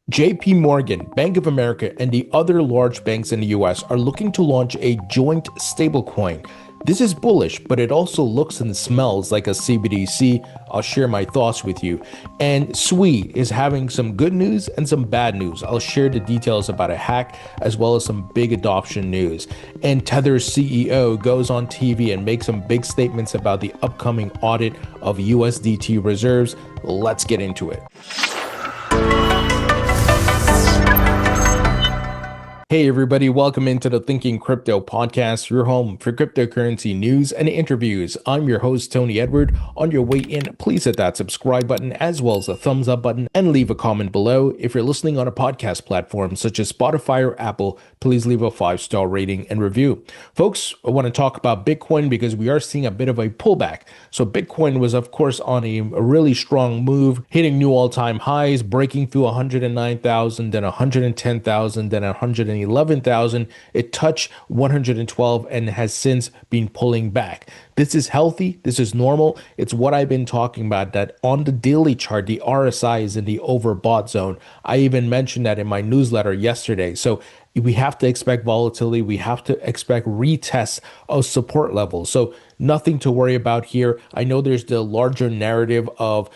Jpmorgan, Bank of America, and the other large banks in the US are looking to launch a joint stablecoin. This is bullish, but it also looks and smells like a CBDC. I'll share my thoughts with you. And SUI is having some good news and some bad news. I'll share the details about a hack as well as some big adoption news. And Tether's CEO goes on TV and makes some big statements about the upcoming audit of USDT reserves. Let's get into it. Hey everybody, welcome into the Thinking Crypto podcast, your home for cryptocurrency news and interviews. I'm your host, Tony Edward. On your way in, please hit that subscribe button as well as the thumbs up button and leave a comment below. If you're listening on a podcast platform such as Spotify or Apple, please leave a 5-star rating and review. Folks, I want to talk about Bitcoin because we are seeing a bit of a pullback. So Bitcoin was, of course, on a really strong move, hitting new all-time highs, breaking through 109,000, then 110,000, then 111,000. It touched 112 and has since been pulling back. This is healthy. This is normal. It's what I've been talking about, that on the daily chart, the RSI is in the overbought zone. I even mentioned that in my newsletter yesterday. So we have to expect volatility. We have to expect retests of support levels. So nothing to worry about here. I know there's the larger narrative of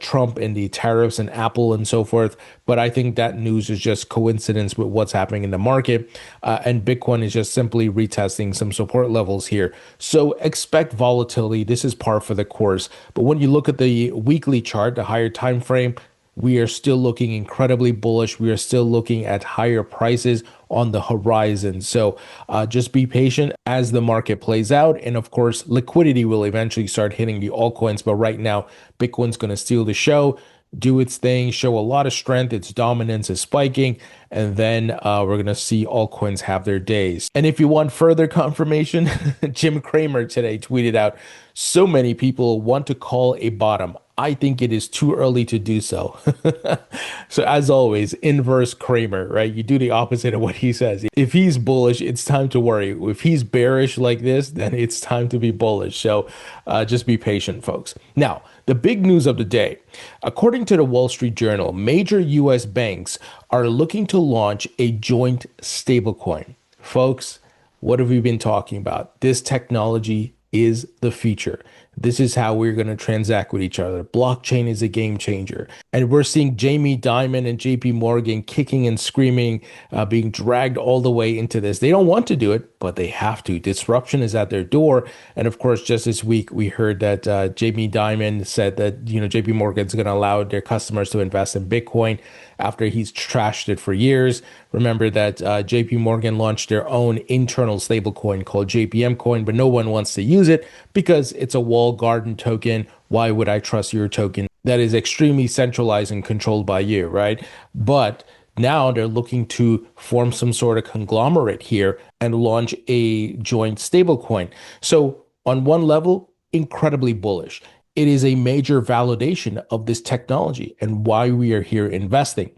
Trump and the tariffs and Apple and so forth, but I think that news is just coincidence with what's happening in the market. And Bitcoin is just simply retesting some support levels here. So expect volatility. This is par for the course. But when you look at the weekly chart, the higher time frame, we are still looking incredibly bullish. We are still looking at higher prices on the horizon. So just be patient as the market plays out. And of course, liquidity will eventually start hitting the altcoins. But right now, Bitcoin's going to steal the show, do its thing, show a lot of strength. Its dominance is spiking. And then we're going to see altcoins have their days. And if you want further confirmation, Jim Cramer today tweeted out, so many people want to call a bottom. I think it is too early to do so. So as always, inverse Cramer, right? You do the opposite of what he says. If he's bullish, it's time to worry. If he's bearish like this, then it's time to be bullish. So just be patient, folks. Now, the big news of the day, according to the Wall Street Journal, major US banks are looking to launch a joint stablecoin. Folks, what have we been talking about? This technology is the future. This is how we're going to transact with each other. Blockchain is a game changer. And we're seeing Jamie Dimon and Jpmorgan kicking and screaming, being dragged all the way into this. They don't want to do it, but they have to. Disruption is at their door. And of course, just this week, we heard that Jamie Dimon said that, Jpmorgan is going to allow their customers to invest in Bitcoin after he's trashed it for years. Remember that Jpmorgan launched their own internal stablecoin called JPM coin, but no one wants to use it because it's a walled garden token. Why would I trust your token that is extremely centralized and controlled by you, right? But now they're looking to form some sort of conglomerate here and launch a joint stablecoin. So on one level, incredibly bullish. It is a major validation of this technology and why we are here investing.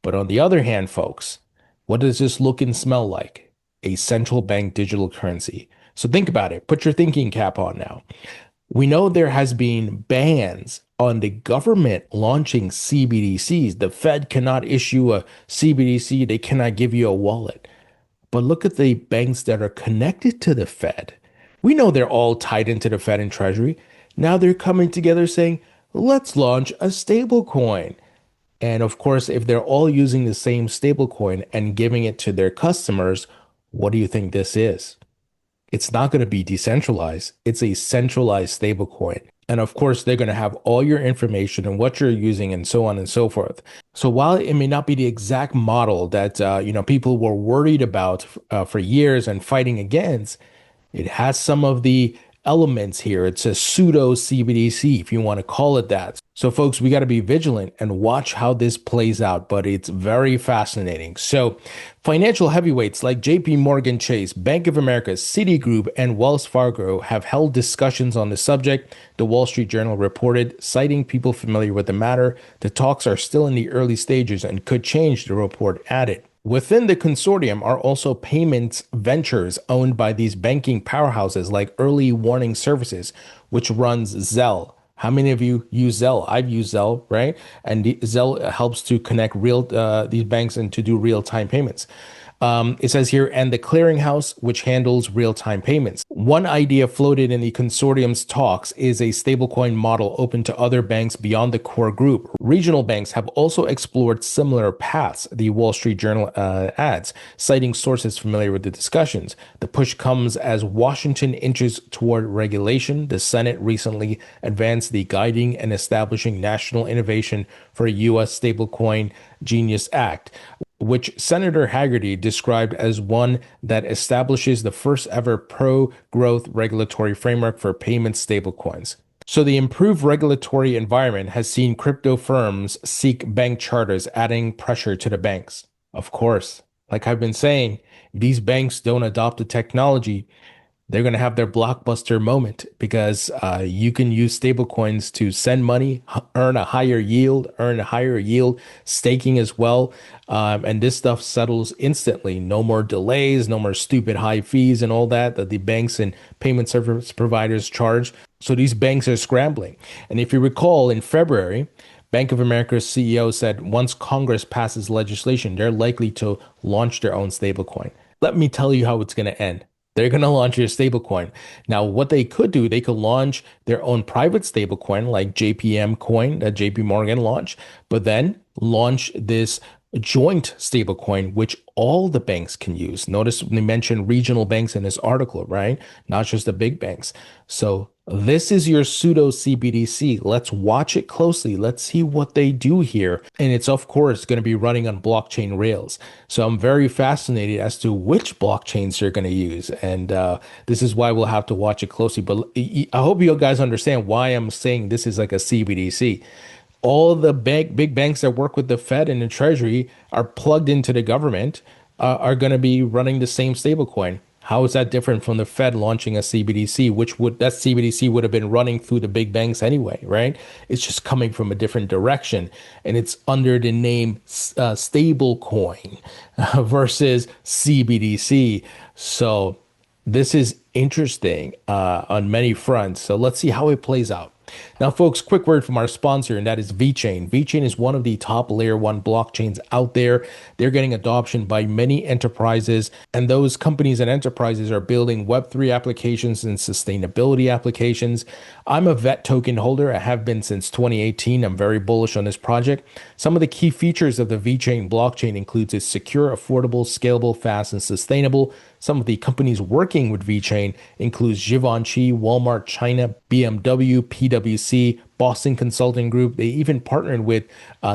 But on the other hand, folks, what does this look and smell like? A central bank digital currency. So think about it. Put your thinking cap on now. We know there has been bans on the government launching CBDCs. The Fed cannot issue a CBDC. They cannot give you a wallet. But look at the banks that are connected to the Fed. We know they're all tied into the Fed and Treasury. Now they're coming together saying, let's launch a stable coin. And of course, if they're all using the same stable coin and giving it to their customers, what do you think this is? It's not going to be decentralized. It's a centralized stable coin. And of course, they're going to have all your information and what you're using and so on and so forth. So while it may not be the exact model that people were worried about for years and fighting against, it has some of the elements here. It's a pseudo CBDC, if you want to call it that. So folks, we got to be vigilant and watch how this plays out, but it's very fascinating. So financial heavyweights like Jpmorgan Chase, Bank of America, Citigroup, and Wells Fargo have held discussions on the subject, the Wall Street Journal reported, citing people familiar with the matter. The talks are still in the early stages and could change, the report added. Within the consortium are also payments ventures owned by these banking powerhouses like Early Warning Services, which runs Zelle, How many of you use Zelle? I've used Zelle, right? And Zelle helps to connect these banks and to do real-time payments. It says here, and the clearinghouse, which handles real-time payments. One idea floated in the consortium's talks is a stablecoin model open to other banks beyond the core group. Regional banks have also explored similar paths, the Wall Street Journal adds, citing sources familiar with the discussions. The push comes as Washington inches toward regulation. The Senate recently advanced the Guiding and Establishing National Innovation for a U.S. Stablecoin Genius Act, which Senator Haggerty described as one that establishes the first ever pro-growth regulatory framework for payment stablecoins. So the improved regulatory environment has seen crypto firms seek bank charters, adding pressure to the banks. Of course, like I've been saying, if these banks don't adopt the technology, they're going to have their blockbuster moment because you can use stablecoins to send money, earn a higher yield, staking as well. And this stuff settles instantly. No more delays, no more stupid high fees and all that the banks and payment service providers charge. So these banks are scrambling. And if you recall, in February, Bank of America's CEO said once Congress passes legislation, they're likely to launch their own stablecoin. Let me tell you how it's going to end. They're going to launch your stablecoin. Now, what they could do, they could launch their own private stablecoin like JPM coin that Jpmorgan launched, but then launch this joint stablecoin, which all the banks can use. Notice they mentioned regional banks in this article, right? Not just the big banks. So this is your pseudo CBDC. Let's watch it closely. Let's see what they do here. And it's, of course, going to be running on blockchain rails. So I'm very fascinated as to which blockchains they're going to use. And this is why we'll have to watch it closely. But I hope you guys understand why I'm saying this is like a CBDC. All the big banks that work with the Fed and the Treasury are plugged into the government, are going to be running the same stablecoin. How is that different from the Fed launching a CBDC, that CBDC would have been running through the big banks anyway, right? It's just coming from a different direction, and it's under the name stablecoin versus CBDC. So this is interesting on many fronts. So let's see how it plays out. Now, folks, quick word from our sponsor, and that is VeChain. VeChain is one of the top layer one blockchains out there. They're getting adoption by many enterprises, and those companies and enterprises are building Web3 applications and sustainability applications. I'm a VET token holder. I have been since 2018. I'm very bullish on this project. Some of the key features of the VeChain blockchain includes it's secure, affordable, scalable, fast, and sustainable. Some of the companies working with VeChain includes Givenchy, Walmart China, BMW, PwC, Boston Consulting Group. They even partnered with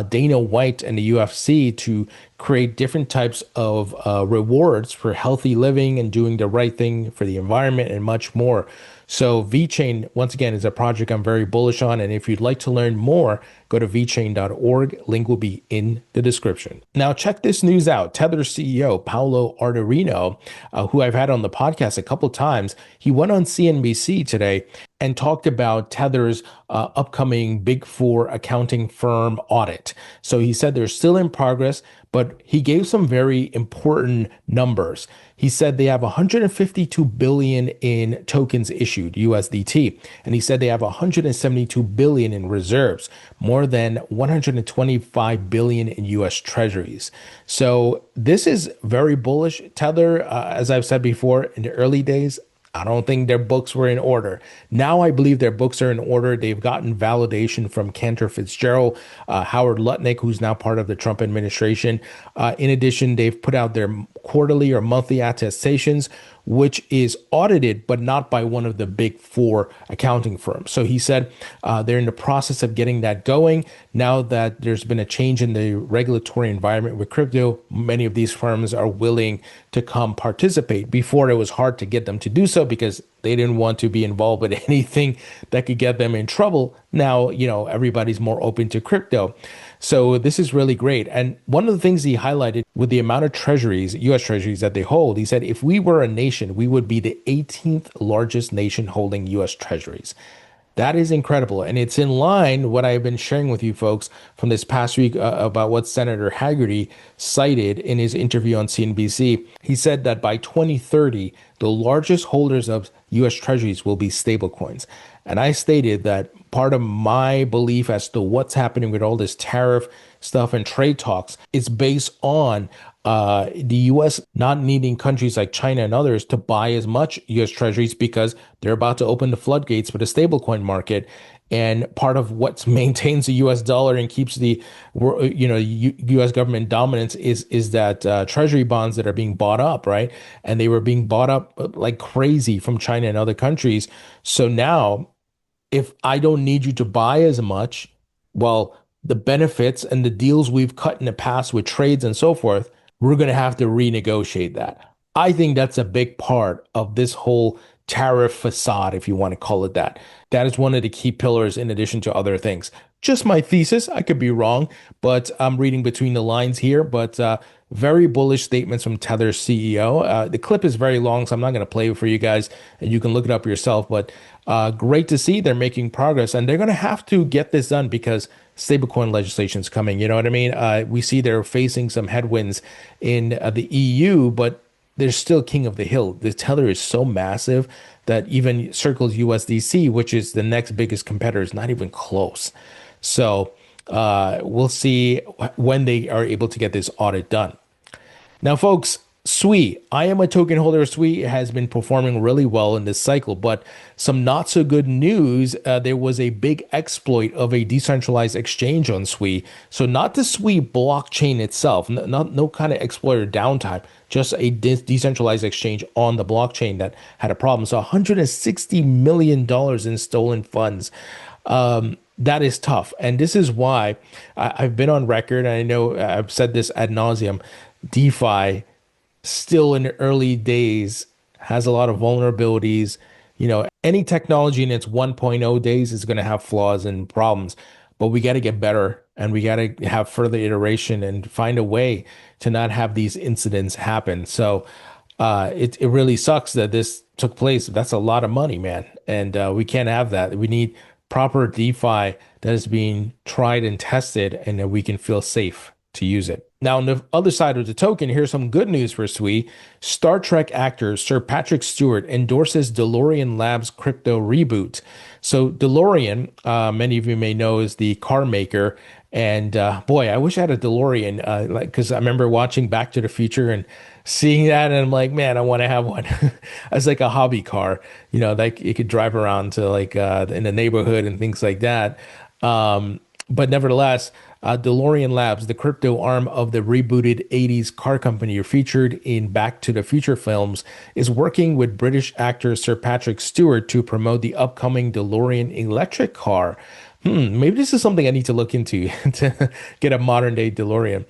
Dana White and the UFC to create different types of rewards for healthy living and doing the right thing for the environment and much more. So VeChain, once again, is a project I'm very bullish on. And if you'd like to learn more, go to vchain.org. Link will be in the description. Now, check this news out. Tether CEO Paolo Ardoino, who I've had on the podcast a couple times, he went on CNBC today and talked about Tether's upcoming Big Four accounting firm audit. So he said they're still in progress, but he gave some very important numbers. He said they have 152 billion in tokens issued, USDT, and he said they have 172 billion in reserves, more than 125 billion in US treasuries. So this is very bullish. Tether, as I've said before, in the early days, I don't think their books were in order. Now I believe their books are in order. They've gotten validation from Cantor Fitzgerald, Howard Lutnick, who's now part of the Trump administration. In addition, they've put out their quarterly or monthly attestations, which is audited, but not by one of the big four accounting firms. So he said they're in the process of getting that going. Now that there's been a change in the regulatory environment with crypto, many of these firms are willing to come participate. Before, it was hard to get them to do so because they didn't want to be involved with anything that could get them in trouble. Now, everybody's more open to crypto. So this is really great. And one of the things he highlighted with the amount of treasuries, US treasuries that they hold, he said, if we were a nation, we would be the 18th largest nation holding US treasuries. That is incredible. And it's in line what I've been sharing with you folks from this past week about what Senator Haggerty cited in his interview on CNBC. He said that by 2030, the largest holders of US Treasuries will be stablecoins. And I stated that part of my belief as to what's happening with all this tariff stuff and trade talks is based on the US not needing countries like China and others to buy as much US Treasuries because they're about to open the floodgates for the stablecoin market. And part of what maintains the US dollar and keeps the US government dominance is that treasury bonds that are being bought up, right? And they were being bought up like crazy from China and other countries. So now, if I don't need you to buy as much, well, the benefits and the deals we've cut in the past with trades and so forth, we're going to have to renegotiate that. I think that's a big part of this whole tariff facade, if you want to call it that. That is one of the key pillars in addition to other things. Just my thesis. I could be wrong, but I'm reading between the lines here. But very bullish statements from Tether's CEO. The clip is very long, so I'm not going to play it for you guys, and you can look it up yourself. But great to see they're making progress, and they're going to have to get this done because stablecoin legislation is coming. You know what I mean? We see they're facing some headwinds in the EU, but they're still king of the hill. The Tether is so massive that even Circle's USDC, which is the next biggest competitor, is not even close. So we'll see when they are able to get this audit done. Now, folks, SUI, I am a token holder of SUI. It has been performing really well in this cycle, but some not so good news. There was a big exploit of a decentralized exchange on SUI. So not the SUI blockchain itself, no kind of exploit or downtime, just a decentralized exchange on the blockchain that had a problem. So $160 million in stolen funds. That is tough. And this is why I've been on record, and I know I've said this ad nauseum, DeFi still in the early days has a lot of vulnerabilities. You know, any technology in its 1.0 days is going to have flaws and problems, but we got to get better and we got to have further iteration and find a way to not have these incidents happen. So it really sucks that this took place. That's a lot of money, man. And we can't have that. We need proper DeFi that is being tried and tested and that we can feel safe to use it. Now, on the other side of the token, here's some good news for SUI. Star Trek actor Sir Patrick Stewart endorses DeLorean Labs crypto reboot. So DeLorean, many of you may know, is the car maker. And boy, I wish I had a DeLorean, because I remember watching Back to the Future and seeing that, and I'm like, man, I want to have one as like a hobby car, you know, like you could drive around to like in the neighborhood and things like that. But nevertheless, DeLorean Labs, the crypto arm of the rebooted 80s car company featured in Back to the Future films, is working with British actor Sir Patrick Stewart to promote the upcoming DeLorean electric car. Maybe this is something I need to look into to get a modern day DeLorean.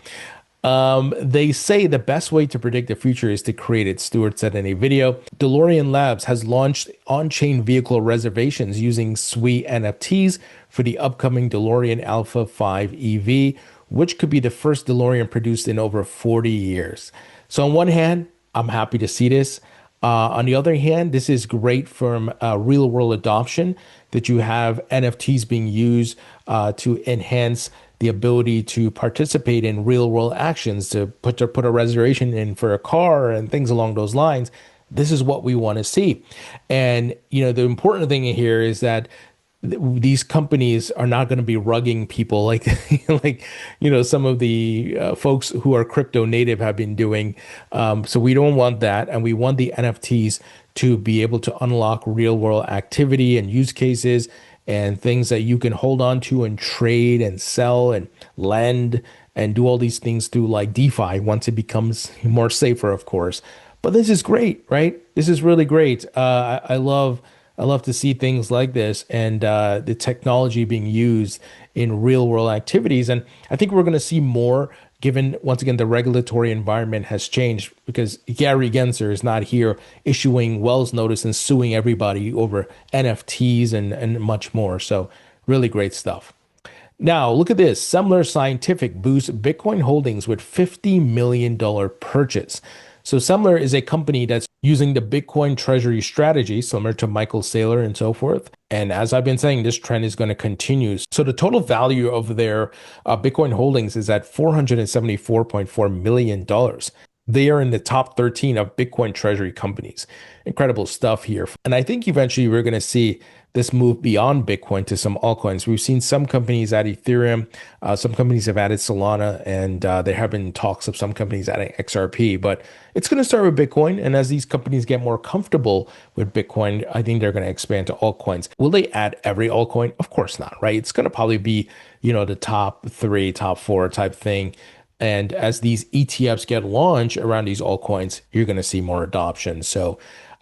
They say the best way to predict the future is to create it, Stewart said in a video. DeLorean Labs has launched on-chain vehicle reservations using SUI NFTs for the upcoming DeLorean Alpha 5 EV, which could be the first DeLorean produced in over 40 years. So on one hand, I'm happy to see this. On the other hand, this is great from real world adoption, that you have NFTs being used to enhance the ability to participate in real world actions, to put a reservation in for a car and things along those lines. This is what we want to see. And, you know, the important thing here is that these companies are not going to be rugging people like you know, some of the folks who are crypto native have been doing. So we don't want that, and we want the NFTs to be able to unlock real world activity and use cases and things that you can hold on to and trade and sell and lend and do all these things through like DeFi once it becomes more safer, of course. But this is great, right? This is really great. I love to see things like this and the technology being used in real world activities. And I think we're going to see more, given, once again, the regulatory environment has changed, because Gary Gensler is not here issuing Wells notice and suing everybody over NFTs and much more. So really great stuff. Now, look at this. Semler Scientific boosts Bitcoin holdings with $50 million purchase. So Semler is a company that's using the Bitcoin treasury strategy, similar to Michael Saylor and so forth. And as I've been saying, this trend is going to continue. So the total value of their Bitcoin holdings is at $474.4 million. They are in the top 13 of Bitcoin treasury companies. Incredible stuff here. And I think eventually we're going to see this move beyond Bitcoin to some altcoins. We've seen some companies add Ethereum, some companies have added Solana, and there have been talks of some companies adding XRP, but it's going to start with Bitcoin. And as these companies get more comfortable with Bitcoin, I think they're going to expand to altcoins. Will they add every altcoin? Of course not, right? It's going to probably be, the top 3, top 4 type thing. And as these ETFs get launched around these altcoins, you're going to see more adoption. So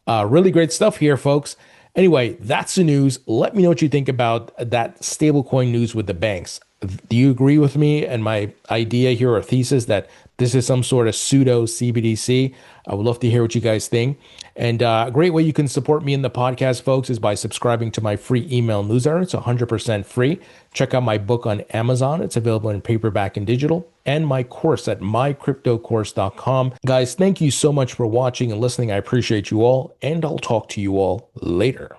really great stuff here, folks. Anyway, that's the news. Let me know what you think about that stablecoin news with the banks. Do you agree with me and my idea here or thesis that this is some sort of pseudo CBDC? I would love to hear what you guys think. And a great way you can support me in the podcast, folks, is by subscribing to my free email newsletter. It's 100% free. Check out my book on Amazon. It's available in paperback and digital, and my course at mycryptocourse.com. Guys, thank you so much for watching and listening. I appreciate you all, and I'll talk to you all later.